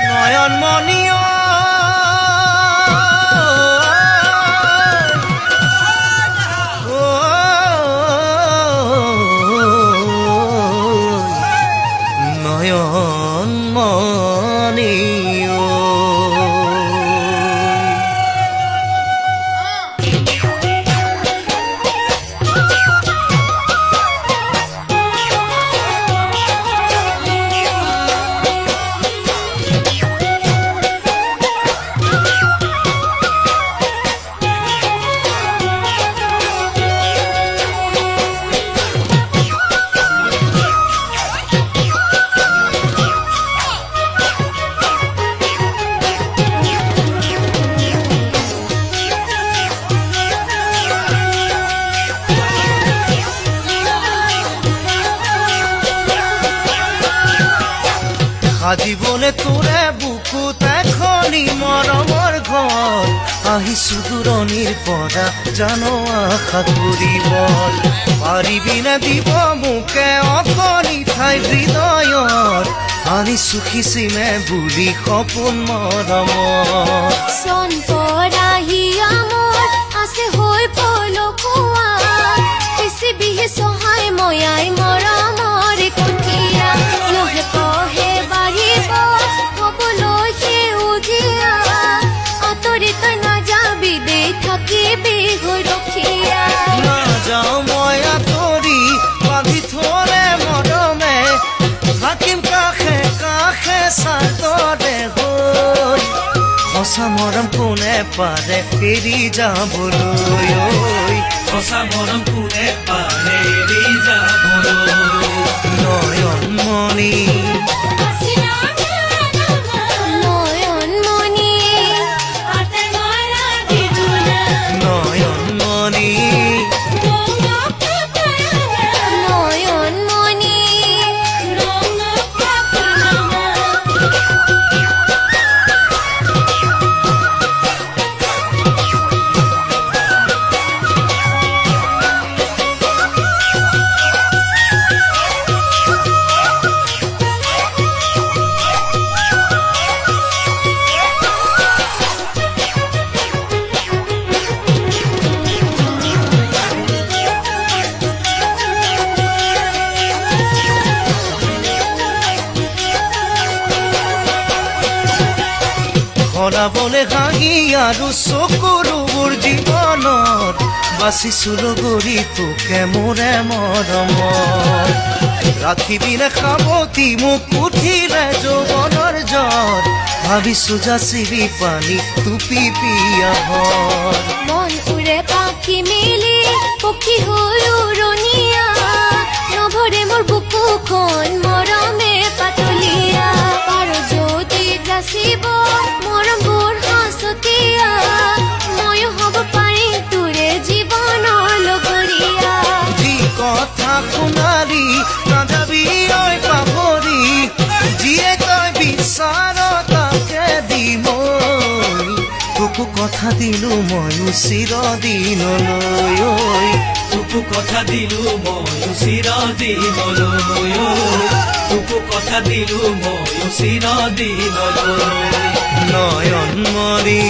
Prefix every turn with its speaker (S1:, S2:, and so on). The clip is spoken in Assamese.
S1: নয়নমণিও নয়নমণিও আজীবনে তোৰে বুকুত এখনি মৰমৰ ঘৰ আহিছো দূৰণিৰ পৰা জানো আশা কৰিব পাৰিবিনে দিব মোকে অকণি ঠাই হৃদয়ত আনিছো খিচিমে বুলি সপোন মৰমৰ
S2: চন পৰাহি মোৰ আছে হৈ পলকোৱা বেছি বিহে সহায় ময়াই মৰমৰ কঠিয়া নহে পহে বাঢ়িব হ'বলৈ সেউজীয়া আঁতৰি তই নাযাবি দে থাকিবি হৈ ৰখীয়া
S1: নাযাওঁ মই আঁতৰি বান্ধি থলে মৰমে থাকিম কাষে কাষে চাদৰে হৈ সঁচা মৰম কোনে পাৰে এৰি যাবলৈ
S3: সঁচা মৰম কোনে পাৰে এৰি যাবলৈ
S1: নয়নমণি
S2: নয়নমণি
S1: নয়নমণি
S2: নয়নমণি
S1: হৰাবলে হাঁহি আৰু চকুৰোবোৰ জীৱনত বাচিছো লগৰী তোকে মোৰে মৰমত ৰাখিবিনে সাৱতি মোক উঠিলে যৌৱনৰ জ্বৰ ভাবিছো যাচিবি পানী টুপি পিয়াহত
S2: মন উৰে পাখি মেলি পক্ষী হৈ উৰণীয়া নভৰে মোৰ বুকুখন মৰমে পাতলীয়া পাৰ যদি যাচিব মৰমবোৰ সাঁচতীয়া ময়ো হ'ব পাৰিম তোৰে জীৱনৰ লগৰীয়া
S1: যি কথা শুনালি নাযাবি ঐ পাহৰি যিয়ে তই বিচাৰ তাকে দি মই তোকো কথা দিলো ময়ো চিৰদিনলৈ
S3: তোকো কথা দিলো ময়ো চিৰদিনলৈ তোকো কথা দিলো ময়ো চিৰদিনলৈ
S1: নয়নমণি